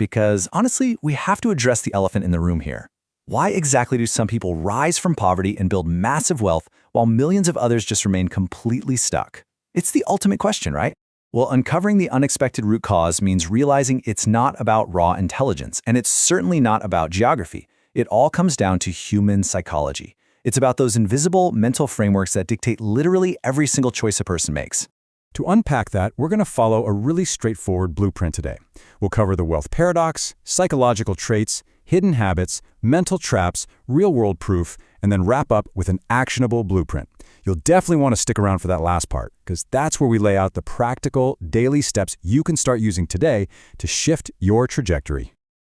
because, honestly, we have to address the elephant in the room here. Why exactly do some people rise from poverty and build massive wealth while millions of others just remain completely stuck? It's the ultimate question, right? Well, uncovering the unexpected root cause means realizing it's not about raw intelligence, and it's certainly not about geography. It all comes down to human psychology. It's about those invisible mental frameworks that dictate literally every single choice a person makes. To unpack that, we're going to follow a really straightforward blueprint today. We'll cover the wealth paradox, psychological traits, hidden habits, mental traps, real-world proof, and then wrap up with an actionable blueprint. You'll definitely want to stick around for that last part, because that's where we lay out the practical, daily steps you can start using today to shift your trajectory.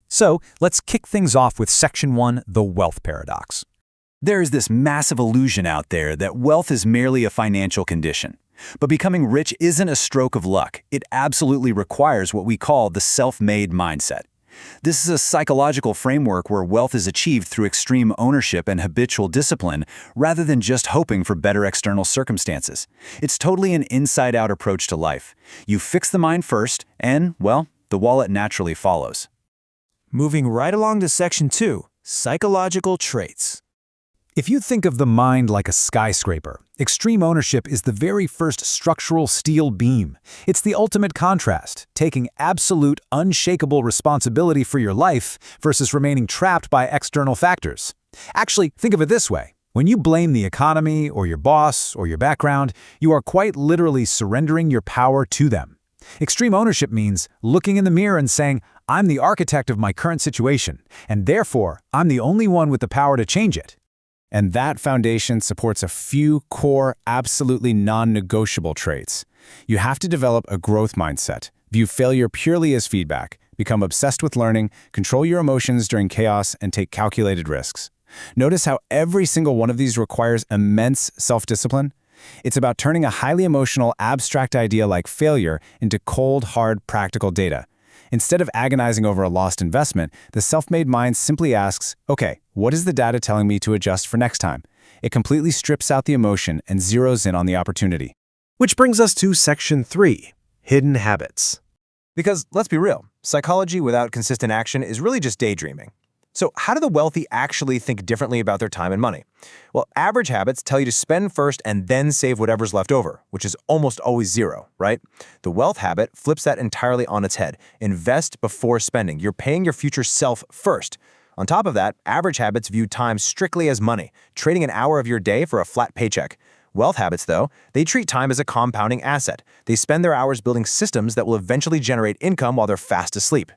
So, let's kick things off with Section 1, the wealth paradox. There is this massive illusion out there that wealth is merely a financial condition. But becoming rich isn't a stroke of luck. It absolutely requires what we call the self-made mindset. This is a psychological framework where wealth is achieved through extreme ownership and habitual discipline rather than just hoping for better external circumstances. It's totally an inside-out approach to life. You fix the mind first and, well, the wallet naturally follows. Moving right along to Section 2, psychological traits. If you think of the mind like a skyscraper, extreme ownership is the very first structural steel beam. It's the ultimate contrast, taking absolute, unshakable responsibility for your life versus remaining trapped by external factors. Actually, think of it this way. When you blame the economy or your boss or your background, you are quite literally surrendering your power to them. Extreme ownership means looking in the mirror and saying, I'm the architect of my current situation, and therefore, I'm the only one with the power to change it. And that foundation supports a few core, absolutely non-negotiable traits. You have to develop a growth mindset, view failure purely as feedback, become obsessed with learning, control your emotions during chaos, and take calculated risks. Notice how every single one of these requires immense self-discipline? It's about turning a highly emotional, abstract idea like failure into cold, hard, practical data. Instead of agonizing over a lost investment, the self-made mind simply asks, okay, what is the data telling me to adjust for next time? It completely strips out the emotion and zeroes in on the opportunity. Which brings us to Section 3, hidden habits. Because, let's be real, psychology without consistent action is really just daydreaming. So how do the wealthy actually think differently about their time and money? Well, average habits tell you to spend first and then save whatever's left over, which is almost always zero, right? The wealth habit flips that entirely on its head. Invest before spending. You're paying your future self first. On top of that, average habits view time strictly as money, trading an hour of your day for a flat paycheck. Wealth habits, though, they treat time as a compounding asset. They spend their hours building systems that will eventually generate income while they're fast asleep.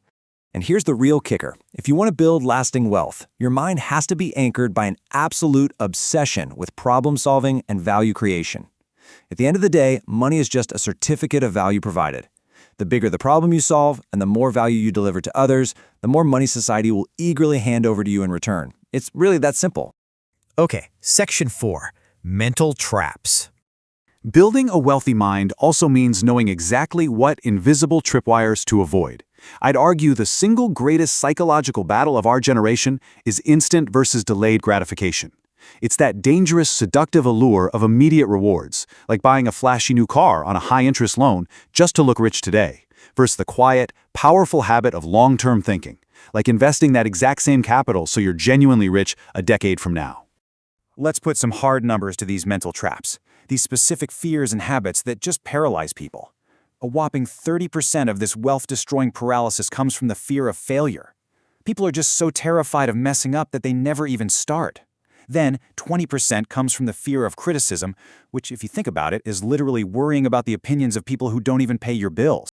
And here's the real kicker. If you want to build lasting wealth, your mind has to be anchored by an absolute obsession with problem solving and value creation. At the end of the day, money is just a certificate of value provided. The bigger the problem you solve and the more value you deliver to others, the more money society will eagerly hand over to you in return. It's really that simple. Okay, Section 4, mental traps. Building a wealthy mind also means knowing exactly what invisible tripwires to avoid. I'd argue the single greatest psychological battle of our generation is instant versus delayed gratification. It's that dangerous, seductive allure of immediate rewards, like buying a flashy new car on a high-interest loan just to look rich today, versus the quiet, powerful habit of long-term thinking, like investing that exact same capital so you're genuinely rich a decade from now. Let's put some hard numbers to these mental traps, these specific fears and habits that just paralyze people. A whopping 30% of this wealth-destroying paralysis comes from the fear of failure. People are just so terrified of messing up that they never even start. Then, 20% comes from the fear of criticism, which, if you think about it, is literally worrying about the opinions of people who don't even pay your bills.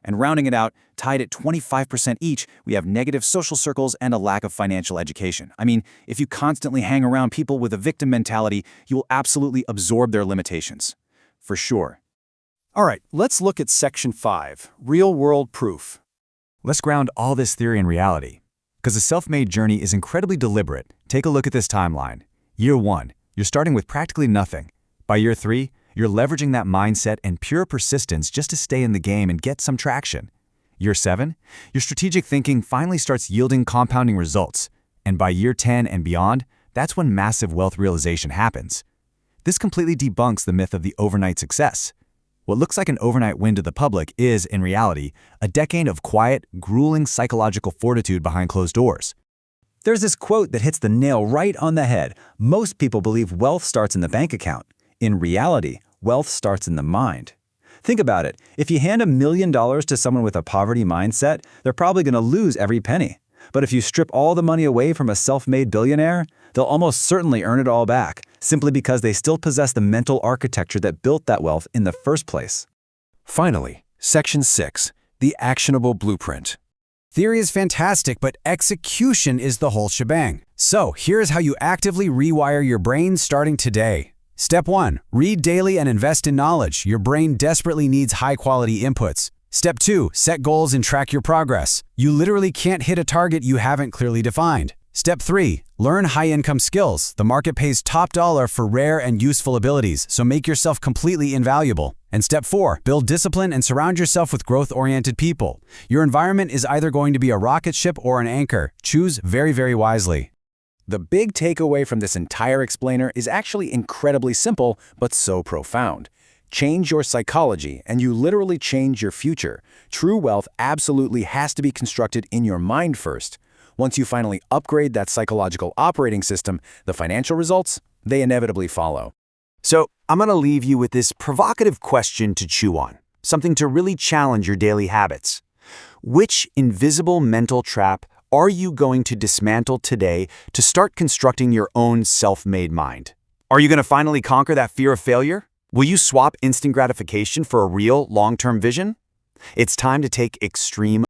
And rounding it out, tied at 25% each, we have negative social circles and a lack of financial education. I mean, if you constantly hang around people with a victim mentality, you will absolutely absorb their limitations. For sure. All right, let's look at Section 5, real-world proof. Let's ground all this theory in reality. Because the self-made journey is incredibly deliberate, take a look at this timeline. Year 1, you're starting with practically nothing. By year 3, you're leveraging that mindset and pure persistence just to stay in the game and get some traction. Year 7, your strategic thinking finally starts yielding compounding results. And by year 10 and beyond, that's when massive wealth realization happens. This completely debunks the myth of the overnight success. What looks like an overnight win to the public is, in reality, a decade of quiet, grueling psychological fortitude behind closed doors. There's this quote that hits the nail right on the head. Most people believe wealth starts in the bank account. In reality, wealth starts in the mind. Think about it. If you hand $1 million to someone with a poverty mindset, they're probably going to lose every penny. But if you strip all the money away from a self-made billionaire, they'll almost certainly earn it all back, simply because they still possess the mental architecture that built that wealth in the first place. Finally, Section 6, the actionable blueprint. Theory is fantastic, but execution is the whole shebang. So here's how you actively rewire your brain starting today. Step 1. Read daily and invest in knowledge. Your brain desperately needs high-quality inputs. Step 2. Set goals and track your progress. You literally can't hit a target you haven't clearly defined. Step 3. Learn high-income skills. The market pays top dollar for rare and useful abilities, so make yourself completely invaluable. And Step 4. Build discipline and surround yourself with growth-oriented people. Your environment is either going to be a rocket ship or an anchor. Choose very, very wisely. The big takeaway from this entire explainer is actually incredibly simple, but so profound. Change your psychology, and you literally change your future. True wealth absolutely has to be constructed in your mind first. Once you finally upgrade that psychological operating system, the financial results, they inevitably follow. So, I'm going to leave you with this provocative question to chew on, something to really challenge your daily habits. Which invisible mental trap are you going to dismantle today to start constructing your own self-made mind? Are you going to finally conquer that fear of failure? Will you swap instant gratification for a real, long-term vision? It's time to take extreme